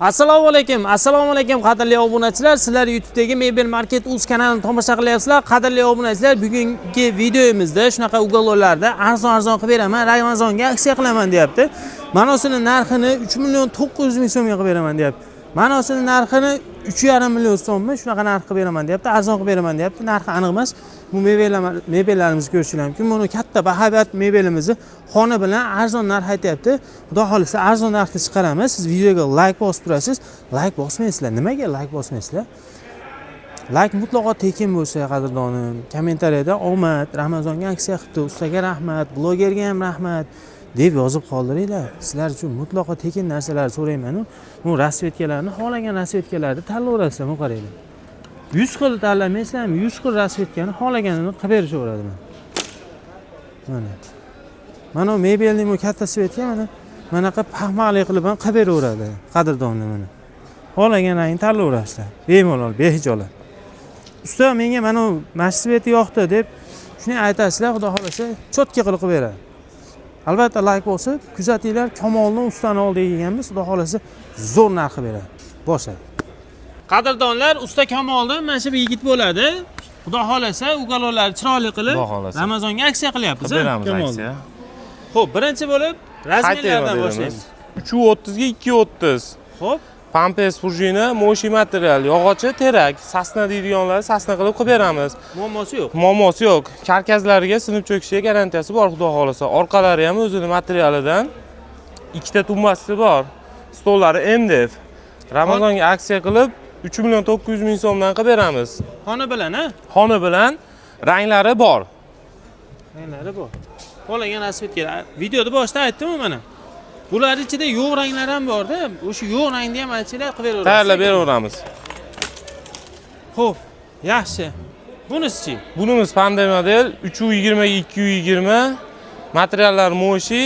Assalomu alaykum qadrli obunachilar. Sizlar YouTube'dagi Mebel Market Uz kanalini tomosha qilyapsizlar. Qadrli obunachilar, bugungi videomizda shunaqa ugallarda arzon qilib beraman, Ramazonga aksiya qilaman deyapti. Manosini narxini 3.900.000 so'mga qilib beraman deyapti. Manosini narxini 3.5 million so'mmi shunaqa narx qilib beraman deyapti. Arzon qilib beraman deyapti. Narxi aniq emas. Bu mebellarimizni ko'rishingiz mumkin. Buni katta bahobat mebelimizni xona bilan arzon narx aytyapti. Xudo xolisa arzon narxda chiqaramiz. Siz videoga like bosib turasiz. Like bosmaysizlar. Nimaga like bosmaysizlar? Like mutlaqo tekin bo'lsa, qadrdonim. Kommentariyada omad, Ramazonga aksiya qilibdi, ustaga rahmat, blogerga ham rahmat deb yozib qoldiringlar. Sizlar uchun mutlaqo tekin narsalar so'rayman. Bu rasvetkalarni xohlagan rasvetkalarni tanlayverasizlar, bu qaranglar. 100 xil tanlamaysizlarmi? 100 xil rasvetkani xohlaganini qilib berishaveradi mana. Mana mebelning bu katta svetka mana paxmaqli qilib ham qilib beraveradi, qadrdonlar mana. Xohlagan rangni tanlayverasizlar. Bemalol, behijolat. Usta menga mana masvet yoqdi deb shuni aytasizlar, xudo xolasa cho'tka qilib beradi. Albatta like bosib, kuzatinglar, Kamolni ustani oldiga kelganmiz, xudo xolasa zo'r narx beradi. Boshlaydi. Qadrdonlar, usta Kamolni mana shu yigit bo'ladi. Xudo xolasa ugalollar chiroyli qilib Ramazonga aksiya qilyapmiz, Kamol. Xo'p, birinchi bo'lib razmerlardan boshlaymiz. 330 ga 230. Xo'p, Pampers prujina, moshi material, yog'ochi, terak, sasna deydiganlar sasna qilib beramiz. Muammosi yo'q. Muammosi yo'q. Karkazlariga sinib cho'kishiga garantiyasi bor, xudo xolasa. Orqalari ham o'zining materialidan ikkita tumbasi bor. Stollari MDF. Ramazonga aksiya qilib 3.900.000 so'mdan qilib beramiz. Xona bilan, ha? Xona bilan ranglari bor. Ranglari bor. Xohlagan rasvetkalar. Videoda boshida aytdim-ku mana. Bular ichida yo'q ranglar ham bor-da. O'sha yo'q rangni ham aytishlar qilib beraveramiz. Tayyorlab beraveramiz. Xo'p, yaxshi. Bunisi-chi? Bunimiz Panda model 320 ga 220. Materiallar moshi,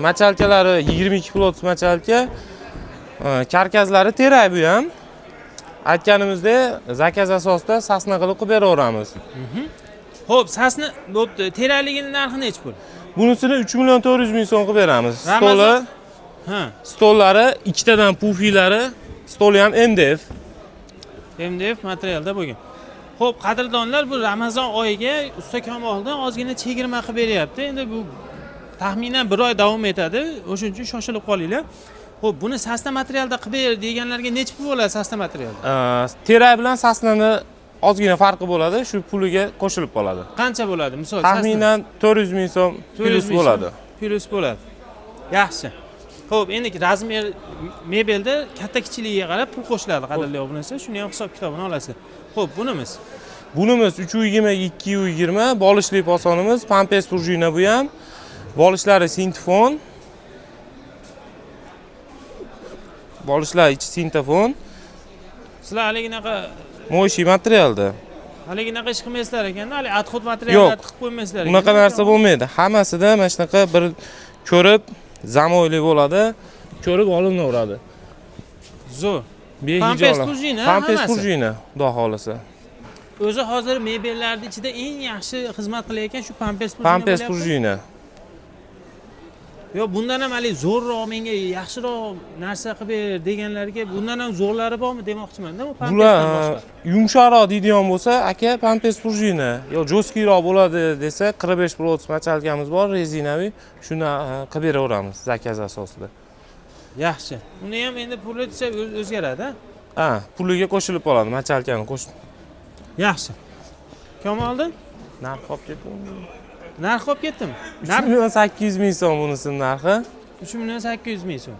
machalkalari 22 plots machalka. Karkazlari terak bu ham. Aytganimizdek, zakaz asosida sasna qilib beraveramiz. Xo'p, sasna bo'pti. Terakligining narxi necha pul? Bunisini 3.400.000 so'm qilib beramiz. Stoli, stollari, ikkitadan pufilari, stoli ham MDF. MDF materialda bo'lgan. Xo'p, qadrdonlar, bu Ramazon oyiga usta Kamoldan ozgina chegirma qilib beryapti. Endi bu taxminan 1 oy davom etadi. O'shuning uchun shoshilib qolinglar. Xo'p, buni sasna materialda qilib ber deganlarga necha pul bo'ladi sasna materialda? Terak bilan sasnani ozgina farqi bo'ladi, shu puliga qo'shilib qoladi. Qancha bo'ladi? Misol, taxminan 400.000 so'm plus bo'ladi. Plus bo'ladi. Yaxshi. Xo'p, endi razmer mebelda katta kichikligiga qarab pul qo'shiladi, qadrli obunachilar. Shuni ham hisob kitobini olasiz. Xo'p, bunimiz 320 ga 220 bolishli posonimiz, Pampers prujina bu ham. Bolishlari sintefon. Bolishlar ichi sintefon. Sizlar haligiga moshi materialda. Haligiga ish qilmaysizlar ekan, hali adxod materiallar tiqib qo'ymaysizlar ekan. Bunaqa narsa bo'lmaydi. Hammasida mana shunaqa bir ko'rib, zamoyli bo'ladi, ko'rib olinaveradi. Zo'r. Pampers prujina, Pampers prujina, xudo xolasa. O'zi hozir mebellarning ichida eng yaxshi xizmat qilayotgan shu Pampers prujina. Pampers prujina. Yo, bundan ham hali zo'rroq, menga yaxshiroq narsa qilib ber deganlarga bundan ham zo'rlari bormi demoqchiman-da, bu Pampersdan boshqa. Yumshoqroq deydigan bo'lsa, aka Pampers prujina, yo jo'skiroq bo'ladi desa 45 plots machalkamiz bor, rezinaviy, shuni qilib beraveramiz zakaz asosida. Yaxshi. Uni ham endi puli o'zgaradi-a? Ha, puliga qo'shilib qoladi, machalkani qo'shib. Yaxshi. Kamoldan narx qolib ketdi. Narx qolib ketdimi? 3.800.000 so'm bunisining narxi. 3.800.000 so'm.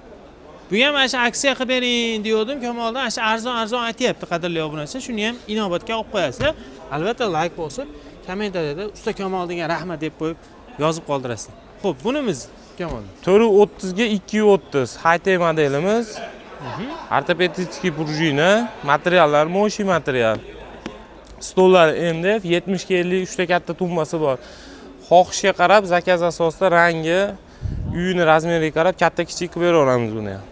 Bu ham mana shu aksiya qilib bering degandim, Kamoldan ana shu arzon aytayapti, qadrli obunachilar. Shuni ham inobatga olib qo'yasizlar. Albatta like bosib, kommentariyada usta Kamolga rahmat deb qo'yib yozib qoldirasizlar. Xo'p, bunimiz Kamol 430 ga 230 high-tech modelimiz. Ortopedический prujina, materiallar moshi material. Stollari MDF 70 ga 53 ta katta tumbasi bor. Xohishga qarab zakaz asosida rangi, uyini razmeriga qarab katta kichik qilib beraveramiz buni ham.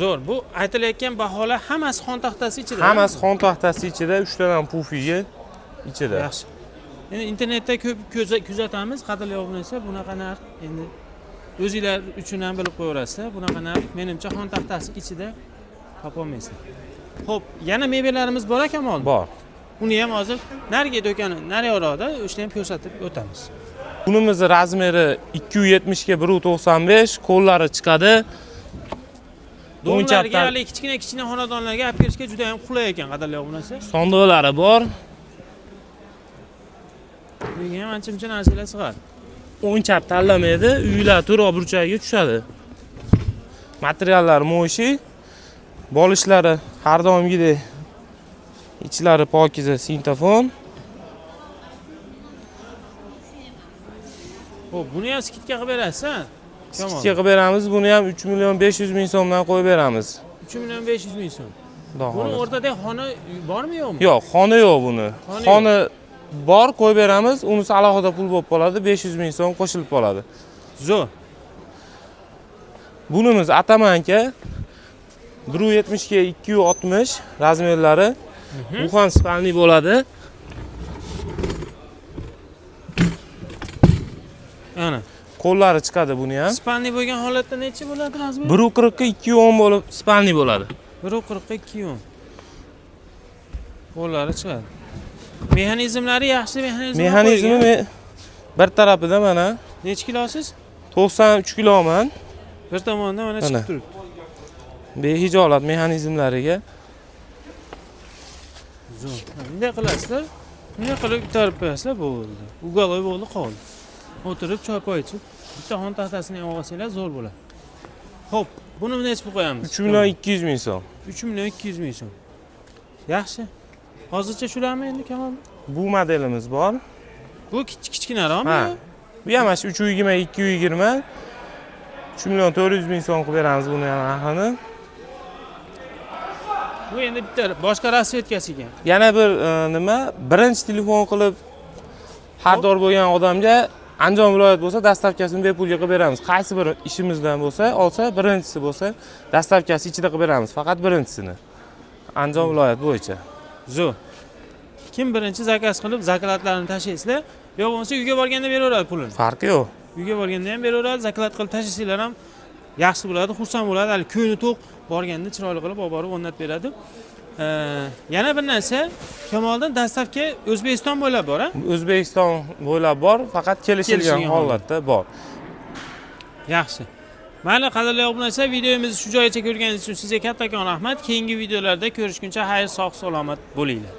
Zo'r. Bu aytilayotgan baholar hammasi xon taxtasi ichida. Hammasi xon taxtasi ichida, 3 tadan pufiga ichida. Yaxshi. Endi internetda ko'p kuzatamiz, qadrli obunachilar, bunaqa narx endi o'zinglar uchun ham bilib qo'yaverasizlar. Bunaqa narx menimcha xon taxtasi ichida topolmaysan. Xo'p, yana mebellarimiz bor ekan. Bor. Uni ham hozir nariga do'koni, nariyoqda o'shani ham ko'rsatib o'tamiz. Bunimizni razmeri 270 ga 195, qo'llari chiqadi. Do'mlarga, hali kichkina xonadonlarga olib kirishga juda ham qulay ekan, qadrli obunachilar. Sondiqlari bor. Bunga ham ancha-muncha narsalar sig'adi. O'nchab tanlamaydi, uylar turib burchagiga tushadi. Materiallar mo'shi, bolishlari har doimgidek ichlari pokiza sintofon. Xo'p, buni ham skidga qilib berasiz-a? Skidga qilib beramiz, buni ham 3 million 500 ming so'mdan qo'yib beramiz. 3 million 500 ming so'm. Xudo Buni xohlasa. o'rtada xona bormi yo'qmi? Yo'q, xona yo'q buni. Xona bor, qo'yib beramiz, unisi alohida pul bo'lib qoladi, 500 ming so'm qo'shilib qoladi. Zo'r. Bunimiz atamanka 170 ga 260 razmerlari. Bu ham spalni bo'ladi. Ana. Qo'llari chiqadi buni ham. Spalni bo'lgan holatda necha bo'ladi razmer? 140 ga 210 bo'lib spalni bo'ladi. 140 ga 210. Qo'llari chiqadi. Mexanizmlari yaxshi mexanizm. Mexanizmi bir tarafida mana Necha kilosiz? 93 kiloman. Bir tomondan mana chiqib turibdi. Behijolat mexanizmlariga. Zo'r. Bunday qilasizlar. Bunday qilib itarib qo'yasizlar, bo'ldi. Ugaloy bo'ldi, qoldi. O'tirib choy poy ichib, bitta xon taxtasini ham olsanglar zo'r bo'ladi. Xo'p, buni necha pul qo'yamiz? 3 million 200 ming so'm. 3 million 200 ming so'm. Yaxshi. Hozircha shularmi endi Kamol? Bu modelimiz bor. Bu kichkinaroqmi? Ha. Bu ham mana 320 220 3 million 400 ming so'm qilib beramiz buni ham narxini. Bu endi bitta boshqa rasvetkasi ekan. Yana bir nima, birinchi telefon qilib xaridor bo'lgan odamga Andijon viloyat bo'lsa, dastavkasini bepulga qilib beramiz. Qaysi bir ishimizdan bo'lsa, olsa, birinchisi bo'lsa, dastavkasi ichida qilib beramiz, faqat birinchisini. Andijon viloyat bo'yicha. Zo'r. Kim birinchi zakaz qilib, zaklatlarni tashlaysizlar, yo bo'lmasa uyga borganda beraveradi pulini. Farqi yo'q. Uyga borganda ham beraveradi, zaklat qilib tashlasanglar ham yaxshi bo'ladi, xursand bo'ladi. Hali ko'ngli to'q borganda chiroyli qilib olib borib o'rnatib beradi. Yana bir narsa, Kamoldan dastavka O'zbekiston bo'ylab bor, ha? O'zbekiston bo'ylab bor, faqat kelishilgan holatda bor. Yaxshi. Mayli, qadrli obunachilar, videomizni shu joygacha ko'rganingiz uchun sizga kattakon rahmat. Keyingi videolarda ko'rishguncha xayr, sog' salomat bo'linglar.